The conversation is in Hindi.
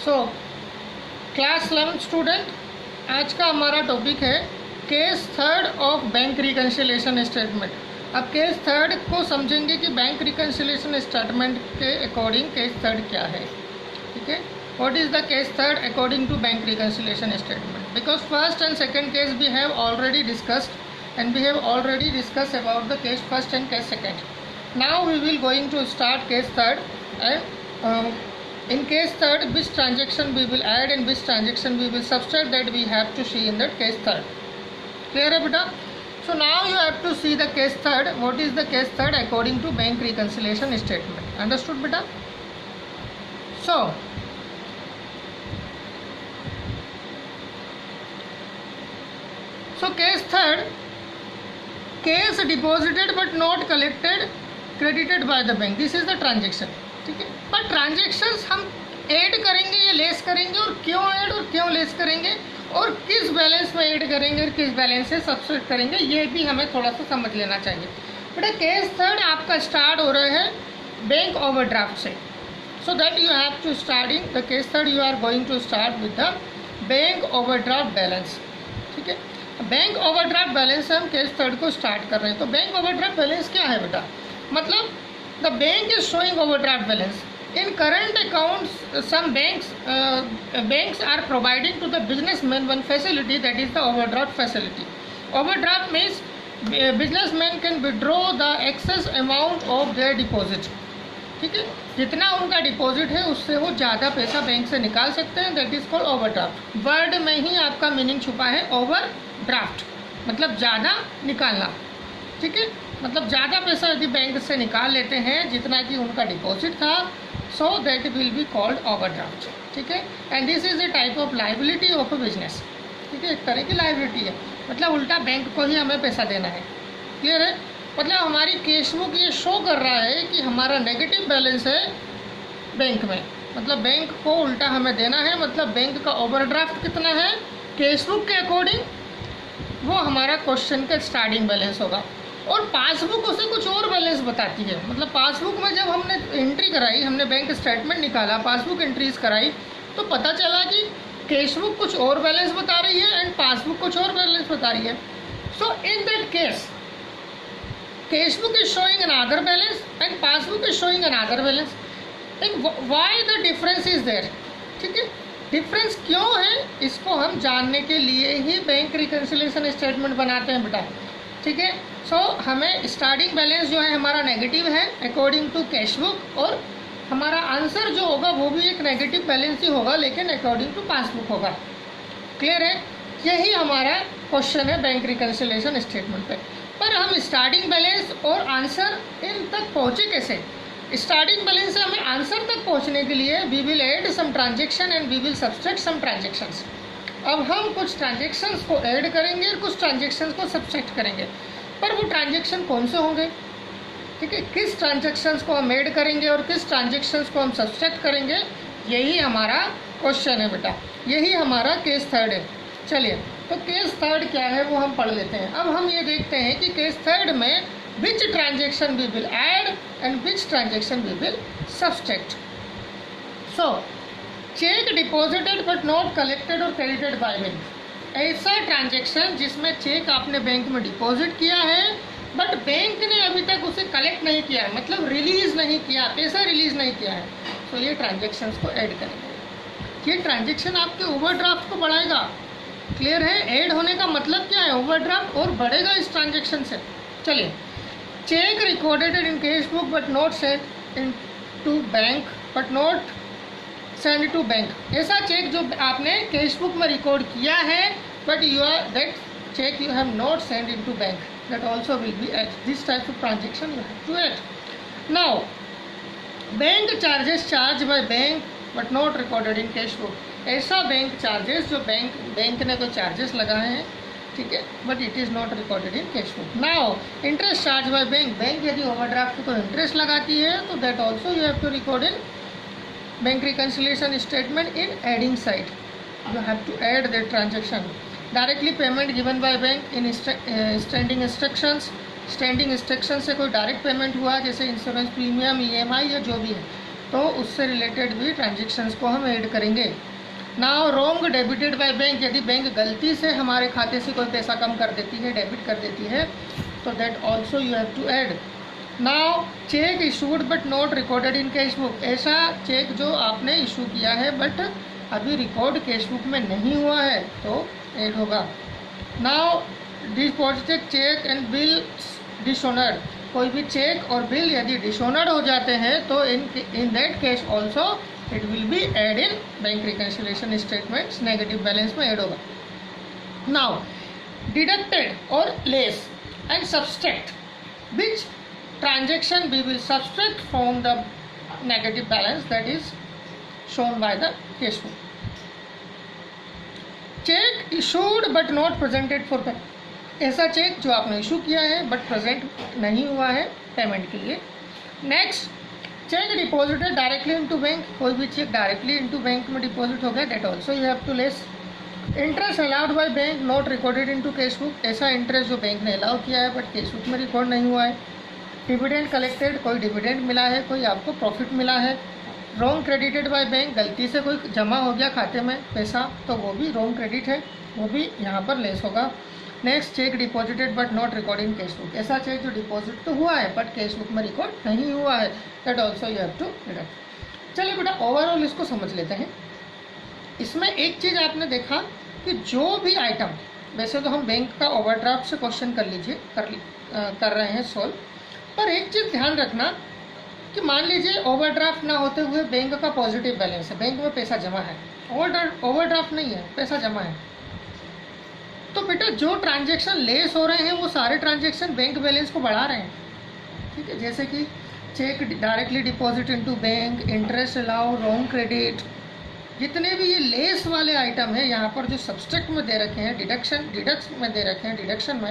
सो क्लास 11 स्टूडेंट, आज का हमारा टॉपिक है case third of bank reconciliation statement. अब केस थर्ड को समझेंगे कि बैंक रिकन्सिलिएशन स्टेटमेंट के अकॉर्डिंग केस थर्ड क्या है। ठीक है, what is the case third according to bank reconciliation statement, because first and second case we have already discussed and we have already discussed about the case first and case second. Now we will going to start case third, and in case third which transaction we will add and which transaction we will subtract, that we have to see in that case third. Clear hai beta? So now you have to see the case third. What is the case third according to bank reconciliation statement? Understood beta? So case third, case deposited but not collected credited by the bank, this is the transaction. ठीक है, पर ट्रांजेक्शन्स हम ऐड करेंगे या लेस करेंगे, और क्यों ऐड और क्यों लेस करेंगे, और किस बैलेंस में ऐड करेंगे और किस बैलेंस से सब्सिट्यूट करेंगे, ये भी हमें थोड़ा सा समझ लेना चाहिए। बेटा केस थर्ड आपका स्टार्ट हो रहा है बैंक ओवरड्राफ्ट से, so that you have to starting the case third you are going to start with the bank overdraft balance. ठीक है, बैंक ओवरड्राफ्ट बैलेंस से हम केस थर्ड को स्टार्ट कर रहे हैं। तो बैंक ओवरड्राफ्ट बैलेंस क्या है बेटा, मतलब the bank is showing overdraft balance in current accounts. Some banks are providing to the businessman one facility, that is the overdraft facility. Overdraft means businessman can withdraw the excess amount of their deposit. ठीक है, जितना उनका डिपॉजिट है उससे वो ज़्यादा पैसा बैंक से निकाल सकते हैं, that is called overdraft. Word में ही आपका मीनिंग छुपा है, ओवरड्राफ्ट मतलब ज़्यादा निकालना। ठीक है, मतलब ज़्यादा पैसा यदि बैंक से निकाल लेते हैं जितना कि उनका डिपॉजिट था, so that will be called overdraft. ठीक है, and this is the type of liability of a business. ठीक है, एक तरह की लाइबिलिटी है, मतलब उल्टा बैंक को ही हमें पैसा देना है। क्लियर है, मतलब हमारी कैश बुक ये शो कर रहा है कि हमारा नेगेटिव बैलेंस है बैंक में, मतलब बैंक को उल्टा हमें देना है। मतलब बैंक का ओवरड्राफ्ट कितना है कैश बुक के अकॉर्डिंग, वो हमारा क्वेश्चन का स्टार्टिंग बैलेंस होगा। और पासबुक उसे कुछ और बैलेंस बताती है, मतलब पासबुक में जब हमने एंट्री कराई, हमने बैंक स्टेटमेंट निकाला, पासबुक एंट्रीज कराई, तो पता चला कि कैश बुक कुछ और बैलेंस बता रही है एंड पासबुक कुछ और बैलेंस बता रही है। So in that case cash book is showing another balance and passbook is showing another balance, and why the difference is there? ठीक है, डिफरेंस क्यों है इसको हम जानने के लिए ही बैंक रिकन्सिलिएशन स्टेटमेंट बनाते हैं बेटा। ठीक है, सो हमें स्टार्टिंग बैलेंस जो है हमारा नेगेटिव है अकॉर्डिंग टू कैश बुक, और हमारा आंसर जो होगा वो भी एक नेगेटिव बैलेंस ही होगा लेकिन अकॉर्डिंग टू पासबुक होगा। क्लियर है, यही हमारा क्वेश्चन है बैंक रिकन्सिलिएशन स्टेटमेंट पे। पर हम स्टार्टिंग बैलेंस और आंसर इन तक पहुँचे कैसे? स्टार्टिंग बैलेंस से हमें आंसर तक पहुँचने के लिए we will add some transaction and we will subtract some transactions. अब हम कुछ ट्रांजेक्शन्स को ऐड करेंगे और कुछ ट्रांजेक्शन्स को सब्सट्रैक्ट करेंगे, पर वो ट्रांजेक्शन कौन से होंगे? ठीक है, किस ट्रांजेक्शन्स को हम ऐड करेंगे और किस ट्रांजेक्शन्स को हम सब्सट्रैक्ट करेंगे, यही हमारा क्वेश्चन है बेटा, यही हमारा केस थर्ड है। चलिए, तो केस थर्ड क्या है वो हम पढ़ लेते हैं। अब हम ये देखते हैं कि केस थर्ड में which transaction we will add and which transaction we will subtract. So cheque deposited but not collected और क्रेडिटेड बाय बैंक, ऐसा ट्रांजेक्शन जिसमें चेक आपने बैंक में डिपॉजिट किया है बट बैंक ने अभी तक उसे कलेक्ट नहीं किया है, मतलब रिलीज़ नहीं किया, पैसा रिलीज़ नहीं किया है, तो ये ट्रांजेक्शन्स को ऐड करेंगे। ये ट्रांजेक्शन आपके ओवरड्राफ्ट को बढ़ाएगा। क्लियर है, ऐड होने का मतलब क्या है, ओवरड्राफ्ट और बढ़ेगा इस ट्रांजेक्शन से। चलिए, cheque recorded in cash book but not send in to bank, but not send to bank, ऐसा चेक जो आपने कैश बुक में रिकॉर्ड किया है but you are that cheque you have not send in to bank, that also will be add, this type of transaction you have to add. Now bank charges charge by bank but not recorded in cash book, ऐसा बैंक चार्जेस जो बैंक ने कोई चार्जेस लगाए हैं, ठीक है, but it is not recorded in cash book. Now interest charge by bank, bank यदि ओवरड्राफ्ट को इंटरेस्ट लगाती है तो that also you have to record in bank reconciliation statement in adding side, you have to add that transaction. Directly payment given by bank in standing instructions से कोई डायरेक्ट पेमेंट हुआ जैसे इंश्योरेंस प्रीमियम, EMI या जो भी है, तो उससे रिलेटेड भी ट्रांजेक्शन्स को हम ऐड करेंगे। Now wrong debited by bank, यदि बैंक गलती से हमारे खाते से कोई पैसा कम कर देती है, डेबिट कर देती है, तो that also you have to add. Now cheque issued but not recorded in cash book, ऐसा चेक जो आपने इशू किया है बट अभी रिकॉर्ड कैश बुक में नहीं हुआ है तो ऐड होगा। Now deposited cheque and bill dishonoured, कोई भी चेक और बिल यदि डिसऑनर्ड हो जाते हैं तो in that case also it will be add in bank reconciliation statements, negative balance में ऐड होगा। नाउ डिडक्टेड और less and subtract, which transaction we will subtract from the negative balance that is shown by the cash book. Check issued but not presented for payment, ऐसा चेक जो आपने इशू किया है बट प्रेजेंट नहीं हुआ है पेमेंट के लिए। Next, cheque deposited directly into bank, कोई भी चेक डायरेक्टली इनटू बैंक में डिपॉजिट हो गया, that also you have to less. Interest allowed by bank not recorded into cash book, ऐसा इंटरेस्ट जो बैंक ने अलाउ किया है बट कैश बुक में रिकॉर्ड नहीं हुआ है। डिविडेंड कलेक्टेड, कोई डिविडेंड मिला है, कोई आपको प्रॉफिट मिला है। रॉन्ग क्रेडिटेड बाय बैंक, गलती से कोई जमा हो गया खाते में पैसा तो वो भी रॉन्ग क्रेडिट है, वो भी यहाँ पर लेस होगा। Next, cheque deposited but not record in cash book, ऐसा चेक जो डिपॉजिट तो हुआ है बट कैश बुक में रिकॉर्ड नहीं हुआ है, that also you have to deduct. चलिए बेटा ओवरऑल इसको समझ लेते हैं। इसमें एक चीज़ आपने देखा कि जो भी आइटम, वैसे तो हम बैंक का ओवरड्राफ्ट से क्वेश्चन कर रहे हैं सॉल्व, पर एक चीज़ ध्यान रखना कि मान लीजिए ओवरड्राफ्ट ना होते हुए बैंक का पॉजिटिव बैलेंस है, बैंक में पैसा जमा है, ओवरड्राफ्ट नहीं है, पैसा जमा है, तो बेटा जो ट्रांजैक्शन लेस हो रहे हैं वो सारे ट्रांजैक्शन बैंक बैलेंस को बढ़ा रहे हैं। ठीक है, जैसे कि cheque directly deposit into bank, interest allow, wrong credit, जितने भी ये लेस वाले आइटम है यहाँ पर जो सब्सट्रैक्ट में दे रखे हैं, डिडक्शन में दे रखे हैं, डिडक्शन में